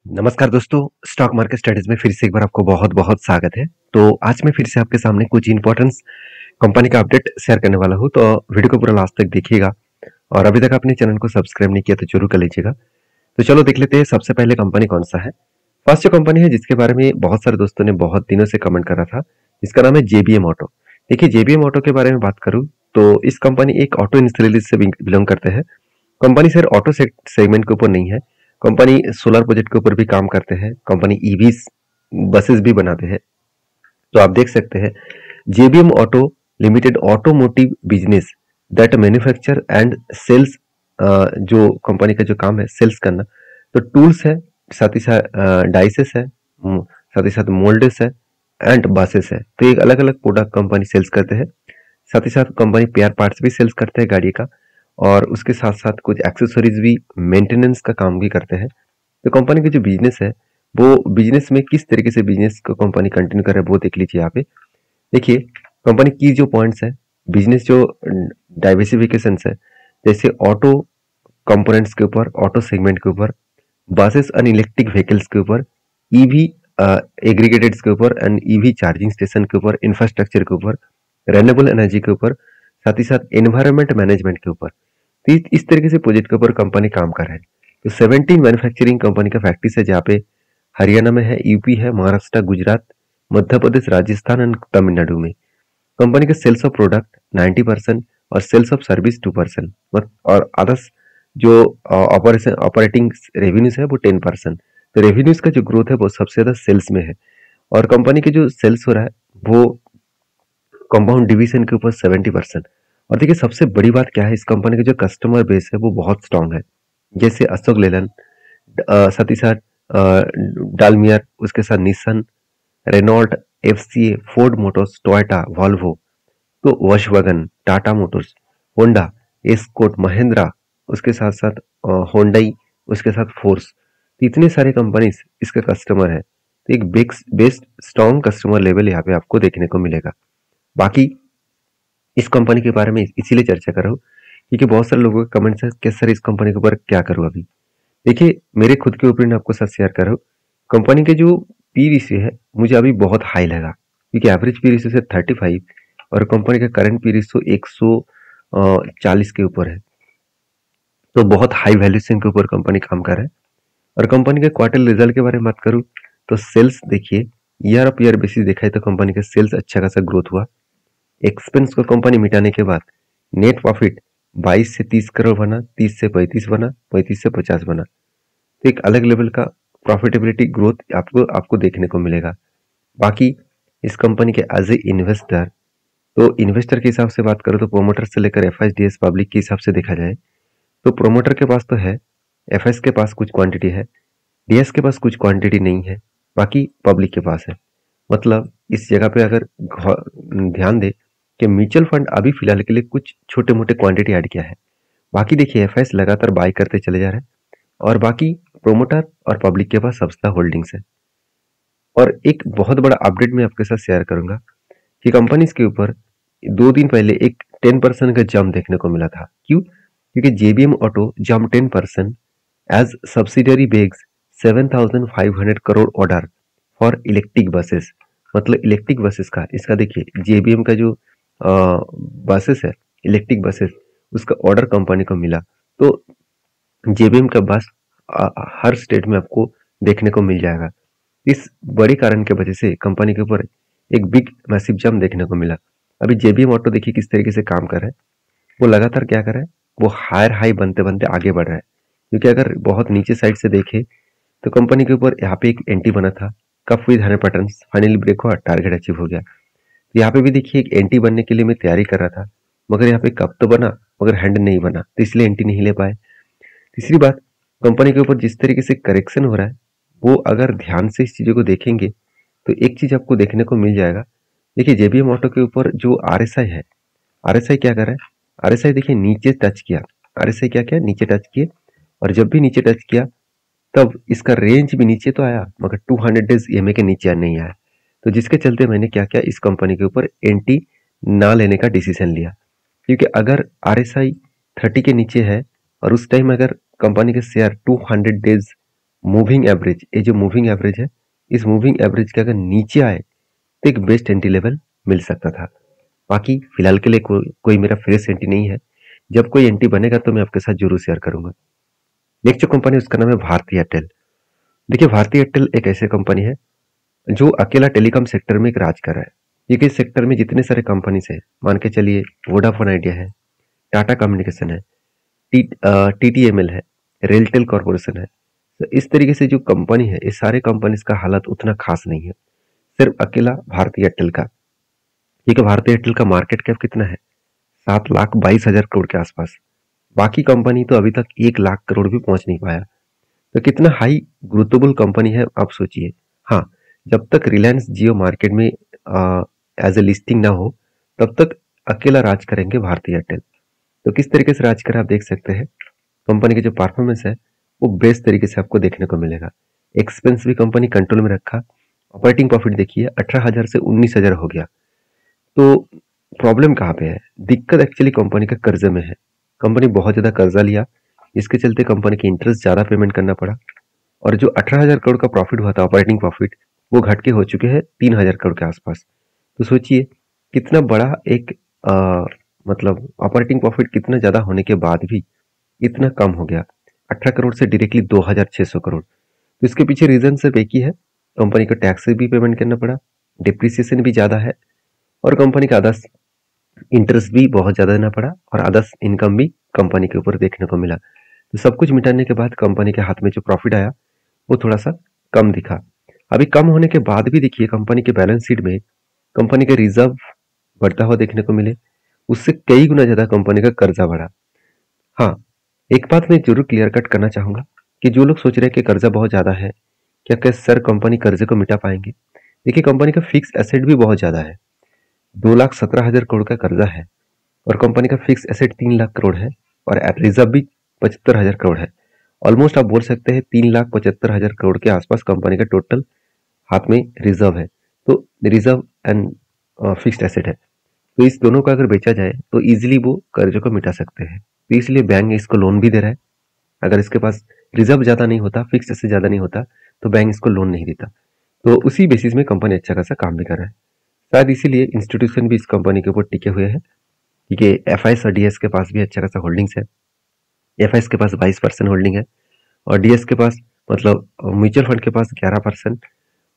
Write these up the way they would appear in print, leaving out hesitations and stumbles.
नमस्कार दोस्तों, stock market studies में फिर से एक बार आपको बहुत बहुत स्वागत है। तो आज मैं फिर से आपके सामने कुछ इंपॉर्टेंस कंपनी का अपडेट शेयर करने वाला हूँ। तो वीडियो को पूरा लास्ट तक देखिएगा और अभी तक आपने चैनल को सब्सक्राइब नहीं किया तो जरूर कर लीजिएगा। तो चलो देख लेते हैं सबसे पहले कंपनी कौन सा है। फर्स्ट जो कंपनी है जिसके बारे में बहुत सारे दोस्तों ने बहुत दिनों से कमेंट करा था, इसका नाम है जेबीएम ऑटो। देखिए, जेबीएम ऑटो के बारे में बात करूँ तो इस कंपनी एक ऑटो इंडस्ट्रियलिस्ट से बिलोंग करते हैं। कंपनी सिर्फ ऑटो सेगमेंट के ऊपर नहीं है, कंपनी सोलर प्रोजेक्ट के ऊपर भी काम करते हैं, कंपनी ईवी बसेस भी बनाते हैं। तो आप देख सकते हैं JBM auto limited automotive business that manufacture and sales. जो कंपनी का जो काम है सेल्स करना, तो टूल्स है, साथ ही साथ डाइसेस है, साथ ही साथ मोल्डेस है एंड बसेस है। तो एक अलग अलग प्रोडक्ट कंपनी सेल्स करते हैं। साथ ही साथ कंपनी पेयर पार्ट्स भी सेल्स करते हैं गाड़ी का, और उसके साथ साथ कुछ एक्सेसरीज भी, मेंटेनेंस का काम भी करते हैं। तो कंपनी का जो बिजनेस है वो बिजनेस में किस तरीके से बिजनेस को कंपनी कंटिन्यू कर रहा है वो देख लीजिए। यहाँ पे देखिए कंपनी की जो पॉइंट्स है, बिजनेस जो डाइवर्सिफिकेशन है, जैसे ऑटो कंपोनेंट्स के ऊपर, ऑटो सेगमेंट के ऊपर, बसेस एंड इलेक्ट्रिक व्हीकल्स के ऊपर, ईवी एग्रीगेटेड्स के ऊपर एंड ईवी चार्जिंग स्टेशन के ऊपर, इंफ्रास्ट्रक्चर के ऊपर, रेन्यूएबल एनर्जी के ऊपर, साथ ही साथ एनवायरमेंट मैनेजमेंट के ऊपर। तो इस तरीके से प्रोजेक्ट के ऊपर कंपनी काम कर रहा है। तो 17 मैन्युफैक्चरिंग कंपनी का फैक्ट्रीज है, जहाँ पे हरियाणा में है, यूपी है, महाराष्ट्र, गुजरात, मध्य प्रदेश, राजस्थान एंड तमिलनाडु में। कंपनी का सेल्स ऑफ प्रोडक्ट 90% और सेल्स ऑफ सर्विस 2%, और अदर्स जो ऑपरेशन ऑपरेटिंग रेवेन्यूज है वो 10%। तो रेवेन्यूज का जो ग्रोथ है वो सबसे ज्यादा सेल्स में है, और कंपनी के जो सेल्स हो रहा है वो कंपाउंड डिवीजन के ऊपर 70%। और देखिए सबसे बड़ी बात क्या है, इस कंपनी का जो कस्टमर बेस है वो बहुत स्ट्रांग है। जैसे अशोक लेलैंड, साथ ही साथ डालमियर, उसके साथ Nissan, Renault, FCA, Ford Motors, Toyota, Volvo, तो Volkswagen, Tata Motors, Honda, Escort, Mahindra, उसके साथ साथ होंडई, उसके साथ फोर्स। तो इतने सारे कंपनीज इसके कस्टमर है। तो एक बेस्ट स्ट्रॉन्ग कस्टमर लेवल यहाँ पे आपको देखने को मिलेगा। बाकी इस कंपनी के बारे में इसीलिए चर्चा कर रहा हूँ क्योंकि बहुत सारे लोगों के कमेंट्स है कि सर इस कंपनी के ऊपर क्या करूँ अभी। देखिए, मेरे खुद के ओपिनियन आपको साथ शेयर कर रहा हूँ। कंपनी के जो पी रेशियो है मुझे अभी बहुत हाई लगा, क्योंकि एवरेज पी रेशियो से 35 और कंपनी का करंट पी रेशियो 140 के ऊपर है। तो बहुत हाई वैल्यूएशन के ऊपर कंपनी काम कर रहा है। और कंपनी के क्वार्टर रिजल्ट के बारे में बात करूँ तो सेल्स देखिए, ईयर ऑफ ईयर बेसिस देखा है तो कंपनी का सेल्स अच्छा खासा ग्रोथ हुआ। एक्सपेंस को कंपनी मिटाने के बाद नेट प्रॉफिट 22 से 30 करोड़ बना, 30 से 35 बना, 35 से 50 बना। तो एक अलग लेवल का प्रॉफिटेबिलिटी ग्रोथ आपको आपको देखने को मिलेगा। बाकी इस कंपनी के एज ए इन्वेस्टर, तो इन्वेस्टर के हिसाब से बात करो तो प्रोमोटर से लेकर एफएसडीएस पब्लिक के हिसाब से देखा जाए तो प्रोमोटर के पास तो है, एफएस के पास कुछ क्वांटिटी है, डीएस के पास कुछ क्वांटिटी नहीं है, बाकी पब्लिक के पास है। मतलब इस जगह पे अगर ध्यान दे कि म्यूचुअल फंड अभी फिलहाल के लिए कुछ छोटे मोटे क्वांटिटी ऐड किया है, बाकी देखिए एफएस लगातार बाय करते चले जा रहे हैं, और बाकी प्रोमोटर और पब्लिक के पास सबसे होल्डिंग्स है। और एक बहुत बड़ा अपडेट मैं आपके साथ शेयर करूंगा कि कंपनीज के ऊपर 2 दिन पहले एक 10% का जंप देखने को मिला था। क्यों? क्योंकि JBM auto jump 10% as subsidiary bags 7,500 crore order for electric buses. मतलब इलेक्ट्रिक बसेस का, इसका देखिए जेबीएम का जो बसेस है, इलेक्ट्रिक बसेस, उसका ऑर्डर कंपनी को मिला। तो जेबीएम का बस हर स्टेट में आपको देखने को मिल जाएगा। इस बड़ी कारण के वजह से कंपनी के ऊपर एक बिग मैसिव जंप देखने को मिला। अभी जेबीएम ऑटो देखिए किस तरीके से काम कर रहा है, वो लगातार क्या कर रहा है, वो हायर हाई बनते बनते आगे बढ़ रहा है। क्योंकि अगर बहुत नीचे साइड से देखे तो कंपनी के ऊपर यहाँ पे एक एंटी बना था, cup with 100 pattern, finally break हुआ, टारगेट अचीव हो गया। तो यहाँ पे भी देखिए एक एंटी बनने के लिए मैं तैयारी कर रहा था, मगर यहाँ पे कप तो बना मगर हैंड नहीं बना, तो इसलिए एंटी नहीं ले पाए। तीसरी बात, कंपनी के ऊपर जिस तरीके से करेक्शन हो रहा है, वो अगर ध्यान से इस चीजों को देखेंगे तो एक चीज आपको देखने को मिल जाएगा। देखिए जेबीएम ऑटो के ऊपर जो आरएसआई है, आरएसआई क्या कर रहा है, आरएसआई देखिए नीचे टच किया, आरएसआई क्या किया, नीचे टच किए, और जब भी नीचे टच किया तब इसका रेंज भी नीचे तो आया मगर 200 डेज ईएमए के नीचे नहीं आया। तो जिसके चलते मैंने क्या किया, इस कंपनी के ऊपर एंटी ना लेने का डिसीजन लिया। क्योंकि अगर आरएसआई 30 के नीचे है और उस टाइम अगर कंपनी के शेयर 200 डेज मूविंग एवरेज, ये जो मूविंग एवरेज है, इस मूविंग एवरेज के अगर नीचे आए तो एक बेस्ट एंट्री लेवल मिल सकता था। बाकी फिलहाल के लिए कोई मेरा फ्रेश एंट्री नहीं है। जब कोई एंट्री बनेगा तो मैं आपके साथ जरूर शेयर करूंगा। नेक्स्ट जो कंपनी उसका नाम है भारती एयरटेल। देखिए, भारती एयरटेल एक ऐसी कंपनी है जो अकेला टेलीकॉम सेक्टर में एक राज कर रहा है। क्योंकि इस सेक्टर में जितने सारे कंपनीज है, मान के चलिए वोडाफोन आइडिया है, टाटा कम्युनिकेशन है, टीटीएमएल है, रेलटेल कॉर्पोरेशन है। तो इस तरीके से जो कंपनी है, इस सारे कंपनीज का हालत उतना खास नहीं है, सिर्फ अकेला भारती एयरटेल का। क्योंकि भारती एयरटेल का मार्केट कैप कितना है, 7,22,000 करोड़ के आसपास। बाकी कंपनी तो अभी तक 1 लाख करोड़ भी पहुंच नहीं पाया। तो कितना हाई ग्रोथेबल कंपनी है आप सोचिए। हाँ, जब तक रिलायंस जियो मार्केट में एज ए लिस्टिंग ना हो, तब तक अकेला राज करेंगे भारती एयरटेल। तो किस तरीके से राज करें आप देख सकते हैं। कंपनी की जो परफॉर्मेंस है वो बेस्ट तरीके से आपको देखने को मिलेगा। एक्सपेंस भी कंपनी कंट्रोल में रखा। ऑपरेटिंग प्रॉफिट देखिए 18,000 से 19,000 हो गया। तो प्रॉब्लम कहाँ पे है, दिक्कत एक्चुअली कंपनी का कर्जे में है। कंपनी बहुत ज्यादा कर्जा लिया, इसके चलते कंपनी की इंटरेस्ट ज्यादा पेमेंट करना पड़ा। और जो 18,000 करोड़ का प्रॉफिट हुआ था ऑपरेटिंग प्रॉफिट, वो घट के हो चुके हैं 3,000 करोड़ के आसपास। तो सोचिए कितना बड़ा एक मतलब ऑपरेटिंग प्रॉफिट कितना ज्यादा होने के बाद भी इतना कम हो गया, 18 करोड़ से डायरेक्टली 2,600 करोड़। तो इसके पीछे रीजन सिर्फ एक ही है, कंपनी को टैक्स भी पेमेंट करना पड़ा, डिप्रिसिएशन भी ज्यादा है, और कंपनी का अदर्स इंटरेस्ट भी बहुत ज्यादा देना पड़ा, और अदर्स इनकम भी कंपनी के ऊपर देखने को मिला। तो सब कुछ मिटाने के बाद कंपनी के हाथ में जो प्रॉफिट आया वो थोड़ा सा कम दिखा। अभी कम होने के बाद भी देखिए कंपनी के बैलेंस शीट में कंपनी के रिजर्व बढ़ता हुआ देखने को मिले, उससे कई गुना ज्यादा कंपनी का कर्जा बढ़ा। हाँ, एक बात मैं जरूर क्लियर कट करना चाहूंगा कि जो लोग सोच रहे हैं कि कर्जा बहुत ज्यादा है, क्या सर कंपनी कर्जे को मिटा पाएंगे। देखिए, कंपनी का फिक्स एसेट भी बहुत ज्यादा है, 2,17,000 करोड़ का कर्जा है, और कंपनी का फिक्स एसेट 3 लाख करोड़ है, और रिजर्व भी 75,000 करोड़ है। ऑलमोस्ट आप बोल सकते हैं 3,75,000 करोड़ के आसपास कंपनी का टोटल हाथ में रिजर्व है। तो रिजर्व एंड फिक्स्ड एसेट है, तो इस दोनों का अगर बेचा जाए तो इजीली वो कर्जे को मिटा सकते हैं। तो इसलिए बैंक इसको लोन भी दे रहा है। अगर इसके पास रिजर्व ज्यादा नहीं होता, फिक्स्ड एसेट ज्यादा नहीं होता, तो बैंक इसको लोन नहीं देता। तो उसी बेसिस में कंपनी अच्छा खासा काम भी कर रहा है। शायद इसीलिए इंस्टीट्यूशन भी इस कंपनी के ऊपर टिके हुए हैं, क्योंकि एफआईएस और डीएस के पास भी अच्छा खासा होल्डिंग्स है। एफआईएस के पास 22% होल्डिंग है, और डीएस के पास मतलब म्यूचुअल फंड के पास 11%,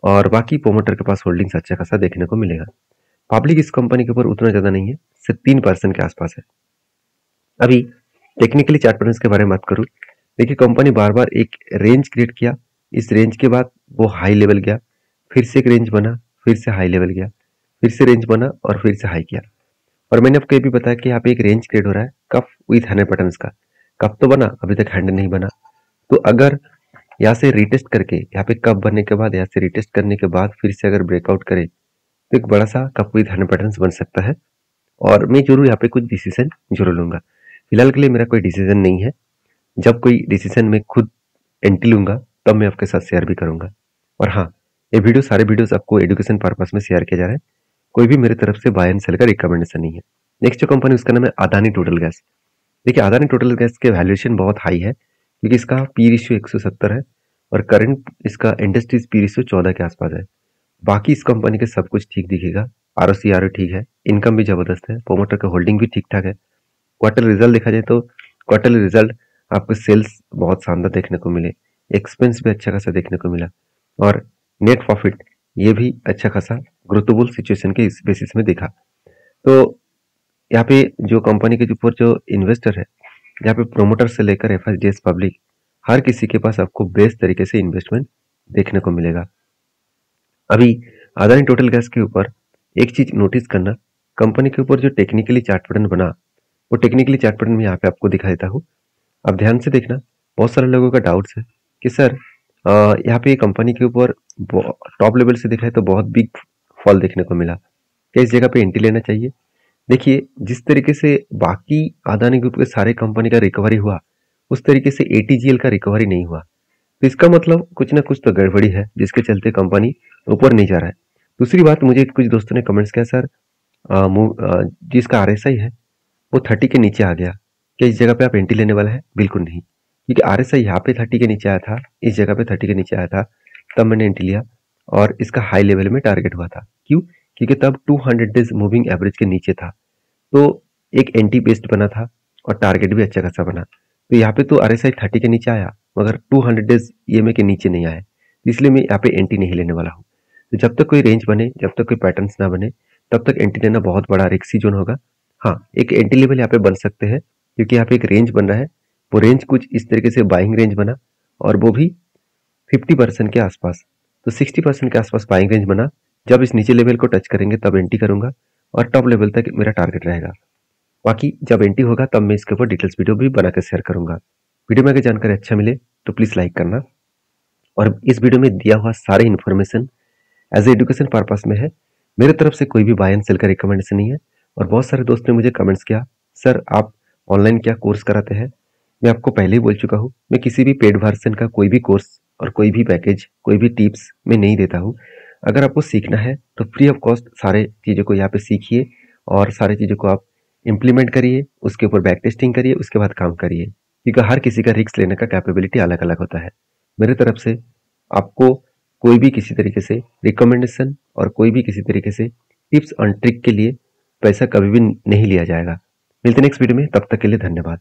और बाकी प्रोमोटर के पास होल्डिंग्स अच्छा खासा देखने को मिलेगा। पब्लिक इस कंपनी के ऊपर उतना ज्यादा नहीं है, सिर्फ 3% के आसपास है। अभी टेक्निकली चार्ट पैटर्न्स के बारे में बात करूं, देखिए कंपनी बार बार एक रेंज क्रिएट किया, इस रेंज के बाद वो हाई लेवल गया, फिर से एक रेंज बना, फिर से हाई लेवल गया, फिर से रेंज बना, और फिर से हाई किया। और मैंने आपको ये भी बताया कि यहाँ पे एक रेंज क्रिएट हो रहा है कफ विथ हैंडल पैटर्न्स का। कफ तो बना, अभी तक हैंडल नहीं बना। तो अगर यहाँ से रिटेस्ट करके, यहाँ पे कप बनने के बाद यहाँ से रिटेस्ट करने के बाद फिर से अगर ब्रेकआउट करे, तो एक बड़ा सा कप विथ हैंडल पैटर्न्स बन सकता है। और मैं जरूर यहाँ पे कुछ डिसीजन जरूर लूंगा। फिलहाल के लिए मेरा कोई डिसीजन नहीं है, जब कोई डिसीजन मैं खुद एंट्री लूंगा तब मैं आपके साथ शेयर भी करूंगा। और हाँ, ये वीडियो सारे वीडियोस आपको एजुकेशन पर्पस में शेयर किया जा रहा है, कोई भी मेरी तरफ से बाय एंड सेल का रिकमेंडेशन नहीं है। नेक्स्ट जो कंपनी उसका नाम है अदानी टोटल गैस। देखिए, अदानी टोटल गैस के वैल्यूएशन बहुत हाई है, क्योंकि इसका पी रेशियो 170 है, और करंट इसका इंडस्ट्रीज पी रेशियो 14 के आसपास है। बाकी इस कंपनी के सब कुछ ठीक दिखेगा, आरओसी आरओ ठीक है, इनकम भी जबरदस्त है, प्रोमोटर का होल्डिंग भी ठीक ठाक है। क्वार्टर रिजल्ट देखा जाए तो क्वार्टर रिजल्ट आपको सेल्स बहुत शानदार देखने को मिले, एक्सपेंस भी अच्छा खासा देखने को मिला, और नेट प्रॉफिट ये भी अच्छा खासा ग्रोथेबल सिचुएशन के इस बेसिस में देखा। तो यहाँ पे जो कंपनी के ऊपर जो इन्वेस्टर है, यहाँ पे प्रोमोटर से लेकर एफएसडीएस पब्लिक, हर किसी के पास आपको बेस्ट तरीके से इन्वेस्टमेंट देखने को मिलेगा। अभी अदानी टोटल गैस के ऊपर एक चीज नोटिस करना, कंपनी के ऊपर जो टेक्निकली चार्ट पैटर्न बना, वो टेक्निकली चार्ट पैटर्न में यहाँ पे आपको दिखा देता हूँ। आप ध्यान से देखना, बहुत सारे लोगों का डाउट्स है कि सर यहाँ पे कंपनी के ऊपर टॉप लेवल से दिखाए तो बहुत बिग फॉल देखने को मिला, क्या इस जगह पे एंट्री लेना चाहिए। देखिए, जिस तरीके से बाकी अदानी ग्रुप के सारे कंपनी का रिकवरी हुआ, उस तरीके से एटीजीएल का रिकवरी नहीं हुआ। तो इसका मतलब कुछ ना कुछ तो गड़बड़ी है, जिसके चलते कंपनी ऊपर नहीं जा रहा है। दूसरी बात, मुझे कुछ दोस्तों ने कमेंट्स किया, सर जिसका आरएसआई है वो 30 के नीचे आ गया, क्या इस जगह पे आप एंट्री लेने वाला है। बिल्कुल नहीं, क्योंकि RSI यहाँ पे 30 के नीचे आया था, इस जगह पे 30 के नीचे आया था, तब मैंने एंट्री लिया और इसका हाई लेवल में टारगेट हुआ था। क्यों? क्योंकि तब 200 डेज मूविंग एवरेज के नीचे था, तो एक एंटी बेस्ड बना था और टारगेट भी अच्छा खासा बना। तो यहाँ पे तो RSI 30 के नीचे आया, मगर 200 डेज EMA के नीचे नहीं आया, इसलिए मैं यहाँ पे एंटी नहीं लेने वाला हूँ। तो जब तक कोई रेंज बने, जब तक कोई पैटर्न्स ना बने, तब तक एंटी लेना बहुत बड़ा रिस्की जोन होगा। हाँ, एक एंटी लेवल यहाँ पे बन सकते हैं, क्योंकि यहाँ पे एक रेंज बन रहा है। वो रेंज कुछ इस तरीके से बाइंग रेंज बना, और वो भी 50% के आसपास। तो 60% के आसपास बाइंग रेंज बना। जब इस नीचे लेवल को टच करेंगे तब एंट्री करूंगा, और टॉप लेवल तक मेरा टारगेट रहेगा। बाकी जब एंट्री होगा तब मैं इसके ऊपर डिटेल्स वीडियो भी बनाकर शेयर करूंगा। वीडियो में अगर जानकारी अच्छा मिले तो प्लीज लाइक करना, और इस वीडियो में दिया हुआ सारे information as a education purpose में है। मेरे तरफ से कोई भी बाय एंड सेल का रिकमेंडेशन नहीं है। और बहुत सारे दोस्तों ने मुझे कमेंट्स किया, सर आप ऑनलाइन क्या कोर्स कराते हैं? मैं आपको पहले ही बोल चुका हूँ, मैं किसी भी पेड वर्जन का कोई भी कोर्स और कोई भी पैकेज, कोई भी टिप्स मैं नहीं देता हूँ। अगर आपको सीखना है तो फ्री ऑफ कॉस्ट सारे चीज़ों को यहाँ पे सीखिए, और सारी चीज़ों को आप इम्प्लीमेंट करिए, उसके ऊपर बैक टेस्टिंग करिए, उसके बाद काम करिए, क्योंकि हर किसी का रिस्क लेने का कैपेबिलिटी अलग अलग होता है। मेरे तरफ से आपको कोई भी किसी तरीके से रिकमेंडेशन और कोई भी किसी तरीके से टिप्स और ट्रिक के लिए पैसा कभी भी नहीं लिया जाएगा। मिलते नेक्स्ट वीडियो में, तब तक के लिए धन्यवाद।